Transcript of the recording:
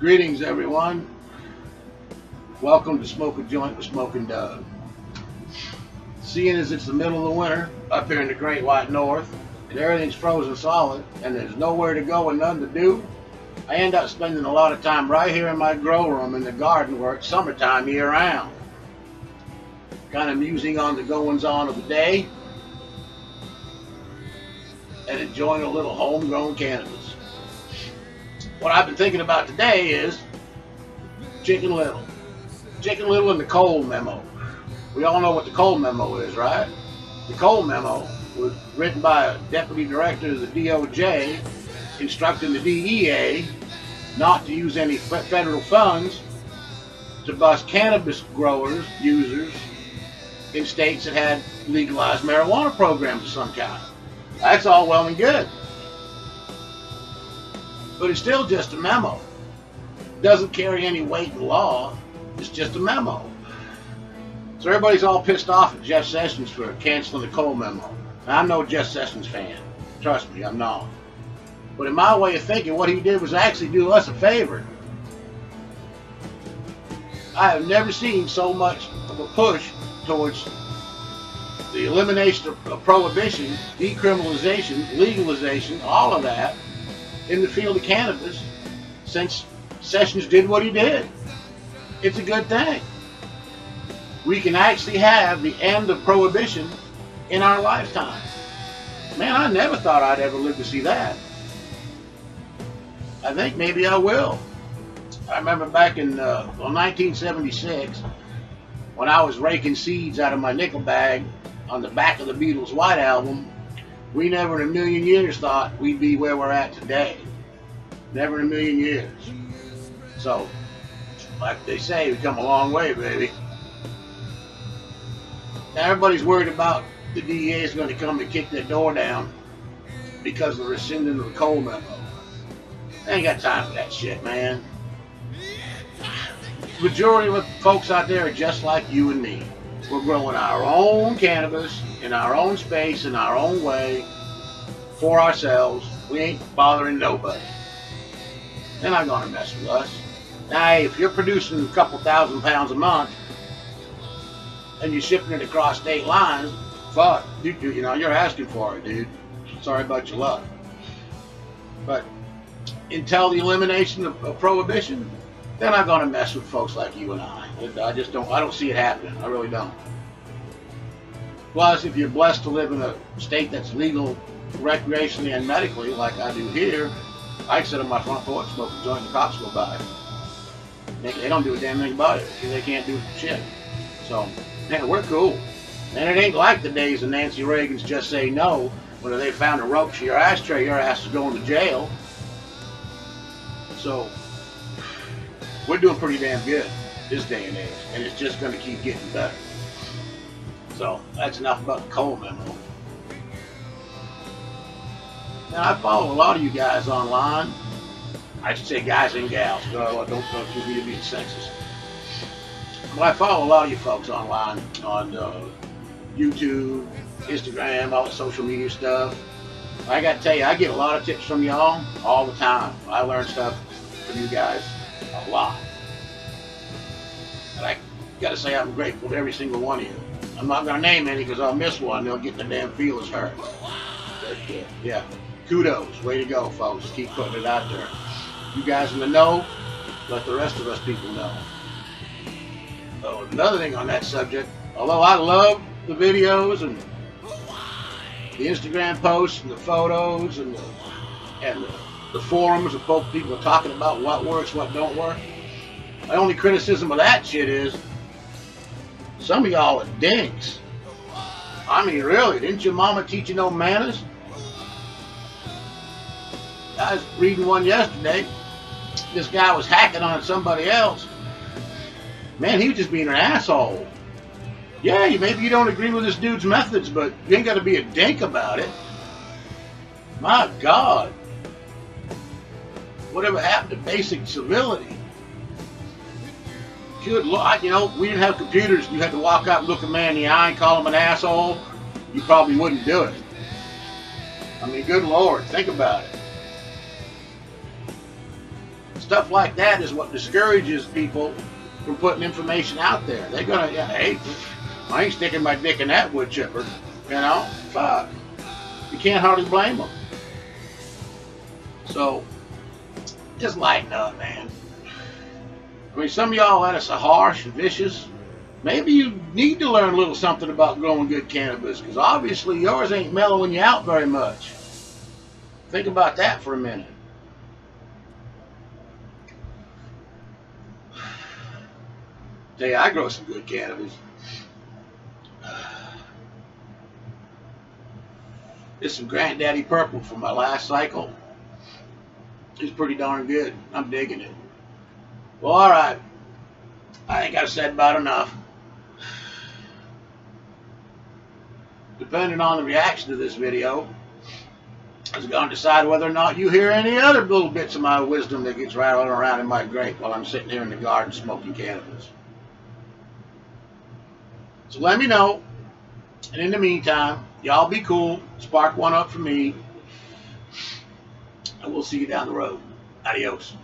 Greetings, everyone. Welcome to Smoke a Joint with Smokin' Doug. Seeing as it's the middle of the winter up here in the Great White North, and everything's frozen solid, and there's nowhere to go and nothing to do, I end up spending a lot of time right here in my grow room in the garden where it's summertime year round. Kind of musing on the goings on of the day and enjoying a little homegrown cannabis. What I've been thinking about today is Chicken Little. Chicken Little and the Cold Memo. We all know what the Cold Memo is, right? The Cold Memo was written by a deputy director of the DOJ instructing the DEA not to use any federal funds to bust cannabis growers, users in states that had legalized marijuana programs of some kind. That's all well and good. But it's still just a memo. It doesn't carry any weight in law. It's just a memo. So everybody's all pissed off at Jeff Sessions for canceling the Cole memo. Now, I'm no Jeff Sessions fan. Trust me, I'm not. But in my way of thinking, what he did was actually do us a favor. I have never seen so much of a push towards the elimination of prohibition, decriminalization, legalization, all of that in the field of cannabis since Sessions did what he did. It's a good thing. We can actually have the end of prohibition in our lifetime. Man, I never thought I'd ever live to see that. I think maybe I will. I remember back in 1976 when I was raking seeds out of my nickel bag on the back of the Beatles' White Album. We never in a million years thought we'd be where we're at today. Never in a million years. So, like they say, we've come a long way, baby. Now everybody's worried about the DEA is going to come and kick their door down because of the rescinding of the Cole memo. I ain't got time for that shit, man. The majority of the folks out there are just like you and me. We're growing our own cannabis in our own space, in our own way, for ourselves. We ain't bothering nobody. They're not going to mess with us. Now, hey, if you're producing a couple thousand pounds a month and you're shipping it across state lines, fuck, you know, you're asking for it, dude. Sorry about your luck. But until the elimination of prohibition, they're not going to mess with folks like you and I. I don't see it happening. I really don't. Plus, if you're blessed to live in a state that's legal recreationally and medically, like I do here, I can sit on my front porch, smoke a joint, and the cops go by. They don't do a damn thing about it because they can't do shit. So, man, we're cool. And it ain't like the days of Nancy Reagan's just say no. When they found a roach in your ashtray, your ass is going to jail. So, we're doing pretty damn good this day and age, and it's just going to keep getting better. So that's enough about the Cole memo. Now I follow a lot of you guys online. I should say guys and gals. Don't accuse me of being sexist. But I follow a lot of you folks online on YouTube, Instagram, all the social media stuff. I got to tell you, I get a lot of tips from y'all all the time. I learn stuff from you guys a lot. And I got to say I'm grateful to every single one of you. I'm not going to name any because I'll miss one. They'll get the damn feelers hurt. But, yeah, kudos. Way to go, folks. Keep putting it out there. You guys in the know, let the rest of us people know. Oh, another thing on that subject, although I love the videos and the Instagram posts and the photos and the forums of both people talking about what works, what don't work, my only criticism of that shit is some of y'all are dinks. I mean, really, didn't your mama teach you no manners? I was reading one yesterday. This guy was hacking on somebody else. Man, he was just being an asshole. Yeah, maybe you don't agree with this dude's methods, but you ain't got to be a dink about it. My God. Whatever happened to basic civility? Good Lord, you know, we didn't have computers. You had to walk up and look a man in the eye and call him an asshole. You probably wouldn't do it. I mean, good Lord, think about it. stuff like that is what discourages people from putting information out there. They're gonna, yeah, hey, I ain't sticking my dick in that wood chipper. You know, fuck. You can't hardly blame them. So, just lighten up, man. I mean, some of y'all that are so harsh and vicious. Maybe you need to learn a little something about growing good cannabis, because obviously yours ain't mellowing you out very much. Think about that for a minute. Tell you, I grow some good cannabis. This is some Granddaddy Purple from my last cycle. It's pretty darn good. I'm digging it. Well, all right. I think I've said about enough. Depending on the reaction to this video, I was going to decide whether or not you hear any other little bits of my wisdom that gets rattling around in my grape while I'm sitting here in the garden smoking cannabis. So let me know. And in the meantime, y'all be cool. Spark one up for me. And we'll see you down the road. Adios.